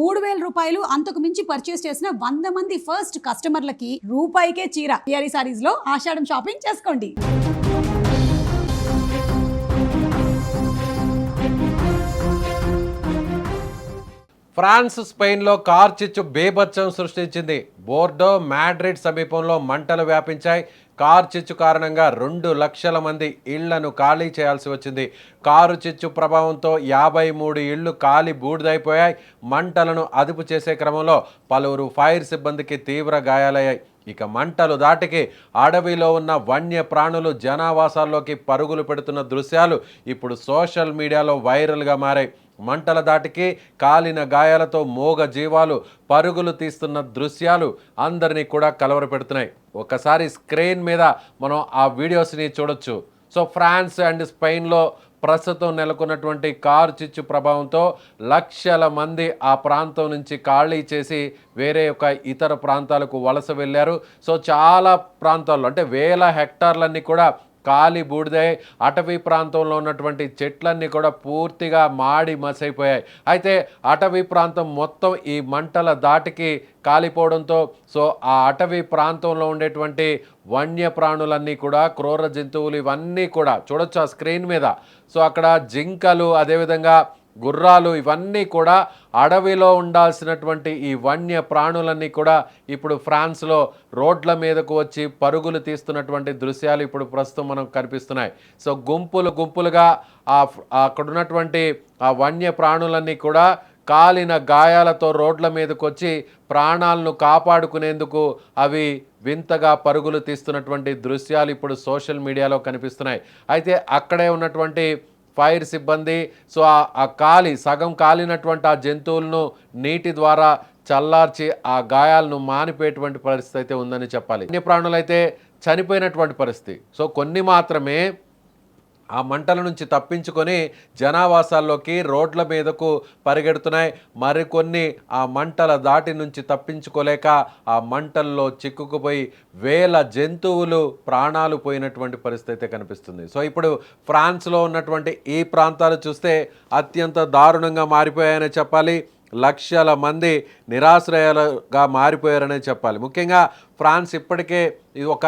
రూ. 3,000 అంతకు మించి పర్చేస్ చేసిన 100 మంది ఫస్ట్ కస్టమర్లకి రూపాయికే చీర టిఆర్ఈ సారీస్ లో ఆషాఢం షాపింగ్ చేసుకోండి. ఫ్రాన్స్ స్పెయిన్లో కార్ చిచ్చు బేభత్సం సృష్టించింది. బోర్డో మాడ్రిడ్ సమీపంలో మంటలు వ్యాపించాయి. కారు చిచ్చు కారణంగా 2 లక్షల మంది ఇళ్లను ఖాళీ చేయాల్సి వచ్చింది. కారు చిచ్చు ప్రభావంతో 53 ఇళ్లు కాలి బూడిదైపోయాయి. మంటలను అదుపు చేసే క్రమంలో పలువురు ఫైర్ సిబ్బందికి తీవ్ర గాయాలయ్యాయి. ఇక మంటలు దాటికి అడవిలో ఉన్న వన్య ప్రాణులు జనావాసాల్లోకి పరుగులు పెడుతున్న దృశ్యాలు ఇప్పుడు సోషల్ మీడియాలో వైరల్గా మారాయి. మంటల దాటికి కాలిన గాయాలతో మోగ జీవాలు పరుగులు తీస్తున్న దృశ్యాలు అందరినీ కూడా కలవరపెడుతున్నాయి. ఒకసారి స్క్రీన్ మీద మనం ఆ వీడియోస్ని చూడొచ్చు. సో ఫ్రాన్స్ అండ్ స్పెయిన్లో ప్రస్తుతం నెలకొన్నటువంటి కారు చిచ్చు ప్రభావంతో లక్షల మంది ఆ ప్రాంతం నుంచి ఖాళీ చేసి వేరే ఇతర ప్రాంతాలకు వలస వెళ్ళారు. సో చాలా ప్రాంతాల్లో అంటే వేల హెక్టార్లన్నీ కూడా కాలి బూడిదై అటవీ ప్రాంతంలో ఉన్నటువంటి చెట్లన్నీ కూడా పూర్తిగా మాడి మసైపోయాయి. అయితే అటవీ ప్రాంతం మొత్తం ఈ మంటల దాటికి కాలిపోవడంతో సో ఆ అటవీ ప్రాంతంలో ఉండేటువంటి వన్య ప్రాణులన్నీ కూడా క్రూర జంతువులు ఇవన్నీ కూడా చూడొచ్చు ఆ స్క్రీన్ మీద. సో అక్కడ జింకలు అదేవిధంగా గుర్రాలు ఇవన్నీ కూడా అడవిలో ఉండాల్సినటువంటి ఈ వన్య ప్రాణులన్నీ కూడా ఇప్పుడు ఫ్రాన్స్లో రోడ్ల మీదకు వచ్చి పరుగులు తీస్తున్నటువంటి దృశ్యాలు ఇప్పుడు ప్రస్తుతం మనకు కనిపిస్తున్నాయి. సో గుంపులుగా అక్కడ ఉన్నటువంటి ఆ వన్య ప్రాణులన్నీ కూడా కాలిన గాయాలతో రోడ్ల మీదకు వచ్చి ప్రాణాలను కాపాడుకునేందుకు అవి వింతగా పరుగులు తీస్తున్నటువంటి దృశ్యాలు ఇప్పుడు సోషల్ మీడియాలో కనిపిస్తున్నాయి. అయితే అక్కడే ఉన్నటువంటి ఫైర్ సిబ్బంది సో ఆ సగం కాలినటువంటి ఆ జంతువులను నీటి ద్వారా చల్లార్చి ఆ గాయాలను మానిపోయేటువంటి పరిస్థితి అయితే ఉందని చెప్పాలి. వన్యప్రాణులు అయితే చనిపోయినటువంటి పరిస్థితి. సో కొన్ని మాత్రమే ఆ మంటల నుంచి తప్పించుకొని జనావాసాల్లోకి రోడ్ల మీదకు పరిగెడుతున్నాయి. మరికొన్ని ఆ మంటల దాటి నుంచి తప్పించుకోలేక ఆ మంటల్లో చిక్కుకుపోయి వేల జంతువులు ప్రాణాలు పోయినటువంటి పరిస్థితి అయితే కనిపిస్తుంది. సో ఇప్పుడు ఫ్రాన్స్లో ఉన్నటువంటి ఈ ప్రాంతాలు చూస్తే అత్యంత దారుణంగా మారిపోయాయని చెప్పాలి. లక్షల మంది నిరాశ్రయాలుగా మారిపోయారనే చెప్పాలి. ముఖ్యంగా ఫ్రాన్స్ ఇప్పటికే ఒక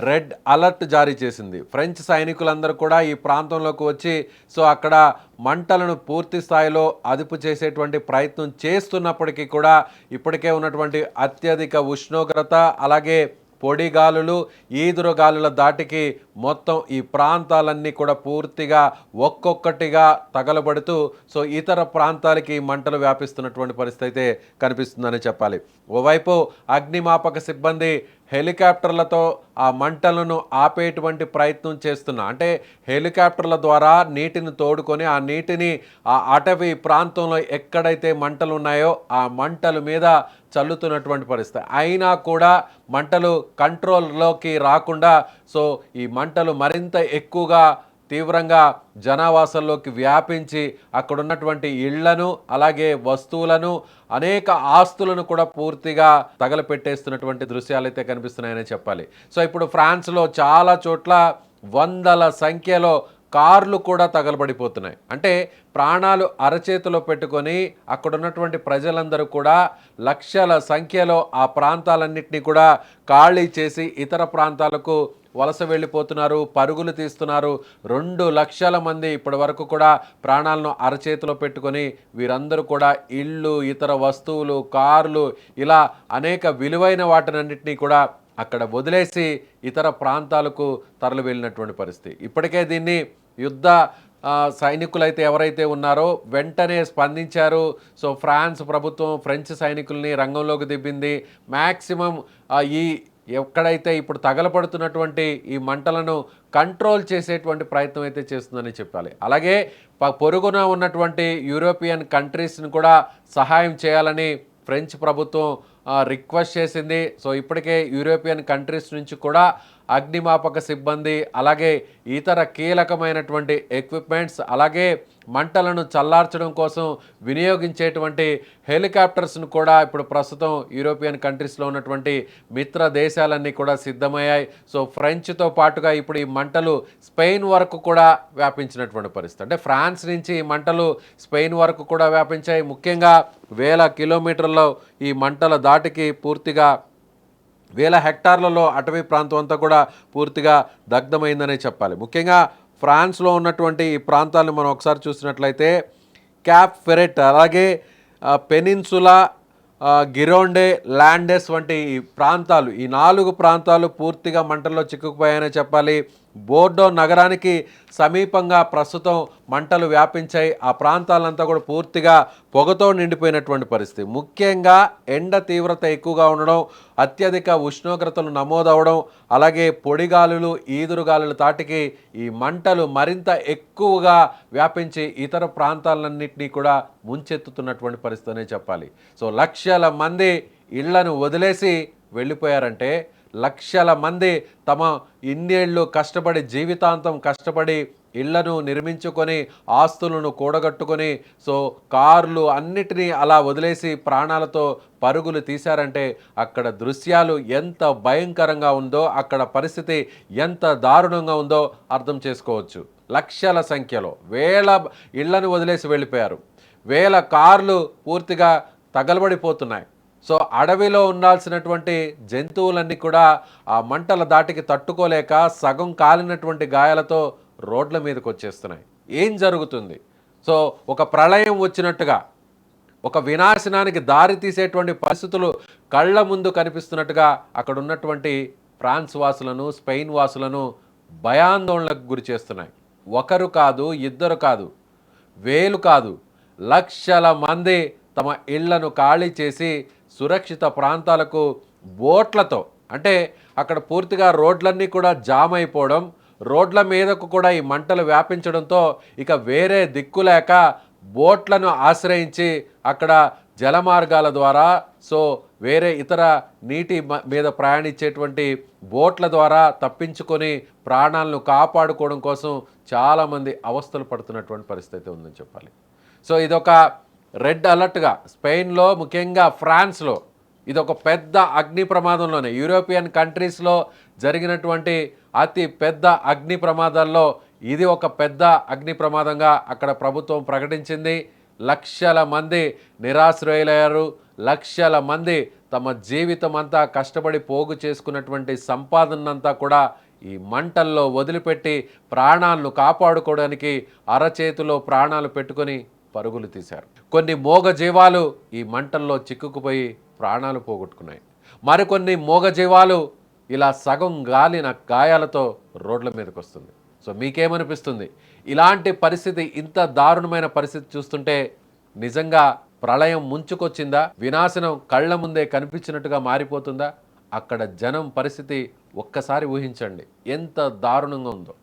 రెడ్ అలర్ట్ జారీ చేసింది. ఫ్రెంచ్ సైనికులందరూ కూడా ఈ ప్రాంతంలోకి వచ్చి సో అక్కడ మంటలను పూర్తి స్థాయిలో అదుపు చేసేటువంటి ప్రయత్నం చేస్తున్నప్పటికీ కూడా ఇప్పటికే ఉన్నటువంటి అత్యధిక ఉష్ణోగ్రత అలాగే పొడిగాలులు ఈదురుగాలుల దాటికి మొత్తం ఈ ప్రాంతాలన్నీ కూడా పూర్తిగా ఒక్కొక్కటిగా తగలబడుతూ సో ఇతర ప్రాంతాలకి మంటలు వ్యాపిస్తున్నటువంటి పరిస్థితి అయితే కనిపిస్తుందని చెప్పాలి. ఓవైపు అగ్నిమాపక సిబ్బంది హెలికాప్టర్లతో ఆ మంటలను ఆపేటువంటి ప్రయత్నం చేస్తున్నా అంటే హెలికాప్టర్ల ద్వారా నీటిని తోడుకొని ఆ నీటిని ఆ అటవీ ప్రాంతంలో ఎక్కడైతే మంటలు ఉన్నాయో ఆ మంటల మీద చల్లుతున్నటువంటి పరిస్థితి. అయినా కూడా మంటలు కంట్రోల్లోకి రాకుండా సో ఈ మంటలు మరింత ఎక్కువగా తీవ్రంగా జనావాసాల్లోకి వ్యాపించి అక్కడున్నటువంటి ఇళ్లను అలాగే వస్తువులను అనేక ఆస్తులను కూడా పూర్తిగా తగలపెట్టేస్తున్నటువంటి దృశ్యాలు అయితే కనిపిస్తున్నాయని చెప్పాలి. సో ఇప్పుడు ఫ్రాన్స్లో చాలా చోట్ల వందల సంఖ్యలో కార్లు కూడా తగలబడిపోతున్నాయి. అంటే ప్రాణాలు అరచేతిలో పెట్టుకొని అక్కడ ఉన్నటువంటి ప్రజలందరూ కూడా లక్షల సంఖ్యలో ఆ ప్రాంతాలన్నింటినీ కూడా ఖాళీ చేసి ఇతర ప్రాంతాలకు వలస వెళ్ళిపోతున్నారు, పరుగులు తీస్తున్నారు. 2 లక్షల మంది ఇప్పటి వరకు కూడా ప్రాణాలను అరచేతిలో పెట్టుకొని వీరందరూ కూడా ఇళ్ళు, ఇతర వస్తువులు, కార్లు ఇలా అనేక విలువైన వాటినన్నింటినీ కూడా అక్కడ వదిలేసి ఇతర ప్రాంతాలకు తరలి వెళ్ళినటువంటి పరిస్థితి. ఇప్పటికే దీన్ని యుద్ధ సైనికులైతే ఎవరైతే ఉన్నారో వెంటనే స్పందించారు. సో ఫ్రాన్స్ ప్రభుత్వం ఫ్రెంచ్ సైనికుల్ని రంగంలోకి దింపింది. మ్యాక్సిమం ఎక్కడైతే ఇప్పుడు తగలపడుతున్నటువంటి ఈ మంటలను కంట్రోల్ చేసేటువంటి ప్రయత్నం అయితే చేస్తుందని చెప్పాలి. అలాగే పొరుగున ఉన్నటువంటి యూరోపియన్ కంట్రీస్ని కూడా సహాయం చేయాలని ఫ్రెంచ్ ప్రభుత్వం రిక్వెస్ట్ చేసింది. సో ఇప్పటికే యూరోపియన్ కంట్రీస్ నుంచి కూడా అగ్నిమాపక సిబ్బంది, అలాగే ఇతర కీలకమైనటువంటి ఎక్విప్మెంట్స్, అలాగే మంటలను చల్లార్చడం కోసం వినియోగించేటువంటి హెలికాప్టర్స్ను కూడా ఇప్పుడు ప్రస్తుతం యూరోపియన్ కంట్రీస్లో ఉన్నటువంటి మిత్ర దేశాలన్నీ కూడా సిద్ధమయ్యాయి. సో ఫ్రెంచ్తో పాటుగా ఇప్పుడు ఈ మంటలు స్పెయిన్ వరకు కూడా వ్యాపించినటువంటి పరిస్థితి. అంటే ఫ్రాన్స్ నుంచి ఈ మంటలు స్పెయిన్ వరకు కూడా వ్యాపించాయి. ముఖ్యంగా వేల కిలోమీటర్లలో ఈ మంటల దాటికి పూర్తిగా వేల హెక్టార్లలో అటవీ ప్రాంతం అంతా కూడా పూర్తిగా దగ్ధమైందనే చెప్పాలి. ముఖ్యంగా ఫ్రాన్స్లో ఉన్నటువంటి ఈ ప్రాంతాలను మనం ఒకసారి చూసినట్లయితే క్యాప్ ఫెరెట్, అలాగే పెనిన్సులా, గిరోండే, ల్యాండెస్ వంటి ఈ ప్రాంతాలు, ఈ 4 ప్రాంతాలు పూర్తిగా మంటల్లో చిక్కుకుపోయాయనే చెప్పాలి. బోర్డో నగరానికి సమీపంగా ప్రస్తుతం మంటలు వ్యాపించాయి. ఆ ప్రాంతాలంతా కూడా పూర్తిగా పొగతో నిండిపోయినటువంటి పరిస్థితి. ముఖ్యంగా ఎండ తీవ్రత ఎక్కువగా ఉండడం, అత్యధిక ఉష్ణోగ్రతలు నమోదవడం, అలాగే పొడిగాలులు, ఈదురుగాలుల తాటికి ఈ మంటలు మరింత ఎక్కువగా వ్యాపించి ఇతర ప్రాంతాలన్నింటినీ కూడా ముంచెత్తుతున్నటువంటి పరిస్థితి అనే చెప్పాలి. సో లక్షల మంది ఇళ్లను వదిలేసి వెళ్ళిపోయారంటే, లక్షల మంది తమ ఇన్నేళ్ళు కష్టపడి, జీవితాంతం కష్టపడి ఇళ్లను నిర్మించుకొని, ఆస్తులను కూడగట్టుకొని, సో కార్లు అన్నిటినీ అలా వదిలేసి ప్రాణాలతో పరుగులు తీశారంటే అక్కడ దృశ్యాలు ఎంత భయంకరంగా ఉందో, అక్కడ పరిస్థితి ఎంత దారుణంగా ఉందో అర్థం చేసుకోవచ్చు. లక్షల సంఖ్యలో వేల ఇళ్లను వదిలేసి వెళ్ళిపోయారు. వేల కార్లు పూర్తిగా తగలబడిపోతున్నాయి. సో అడవిలో ఉండాల్సినటువంటి జంతువులన్నీ కూడా ఆ మంటల దాటికి తట్టుకోలేక సగం కాలినటువంటి గాయాలతో రోడ్ల మీదకి వచ్చేస్తున్నాయి. ఏం జరుగుతుంది? సో ఒక ప్రళయం వచ్చినట్టుగా, ఒక వినాశనానికి దారి తీసేటువంటి పరిస్థితులు కళ్ళ ముందు కనిపిస్తున్నట్టుగా అక్కడ ఉన్నటువంటి ఫ్రాన్స్ వాసులను, స్పెయిన్ వాసులను భయాందోళనకు గురి చేస్తున్నాయి. ఒకరు కాదు, ఇద్దరు కాదు, వేలు కాదు, లక్షల మంది తమ ఇళ్లను ఖాళీ చేసి సురక్షిత ప్రాంతాలకు బోట్లతో, అంటే అక్కడ పూర్తిగా రోడ్లన్నీ కూడా జామ్ అయిపోవడం, రోడ్ల మీదకు కూడా ఈ మంటలు వ్యాపించడంతో ఇక వేరే దిక్కులేక బోట్లను ఆశ్రయించి అక్కడ జలమార్గాల ద్వారా, సో వేరే ఇతర నీటి మీద ప్రయాణించేటువంటి బోట్ల ద్వారా తప్పించుకొని ప్రాణాలను కాపాడుకోవడం కోసం చాలామంది అవస్థలు పడుతున్నటువంటి పరిస్థితి ఉందని చెప్పాలి. సో ఇదొక రెడ్ అలర్ట్గా స్పెయిన్లో, ముఖ్యంగా ఫ్రాన్స్లో ఇదొక పెద్ద అగ్ని ప్రమాదంలోనే, యూరోపియన్ కంట్రీస్లో జరిగినటువంటి అతి పెద్ద అగ్ని ప్రమాదాల్లో ఇది ఒక పెద్ద అగ్ని ప్రమాదంగా అక్కడ ప్రభుత్వం ప్రకటించింది. లక్షల మంది నిరాశ్రయులయ్యారు. లక్షల మంది తమ జీవితం అంతా కష్టపడి పోగు చేసుకున్నటువంటి సంపాదనంతా కూడా ఈ మంటల్లో వదిలిపెట్టి ప్రాణాలను కాపాడుకోవడానికి అరచేతిలో ప్రాణాలు పెట్టుకొని పరుగులు తీశారు. కొన్ని మూగజీవాలు ఈ మంటల్లో చిక్కుకుపోయి ప్రాణాలు పోగొట్టుకున్నాయి. మరికొన్ని మూగజీవాలు ఇలా సగం గాలిన గాయాలతో రోడ్ల మీదకి వస్తుంది. సో మీకేమనిపిస్తుంది? ఇలాంటి పరిస్థితి, ఇంత దారుణమైన పరిస్థితి చూస్తుంటే నిజంగా ప్రళయం ముంచుకొచ్చిందా? వినాశనం కళ్ళ ముందే కనిపించినట్టుగా మారిపోతుందా? అక్కడ జనం పరిస్థితి ఒక్కసారి ఊహించండి ఎంత దారుణంగా ఉందో.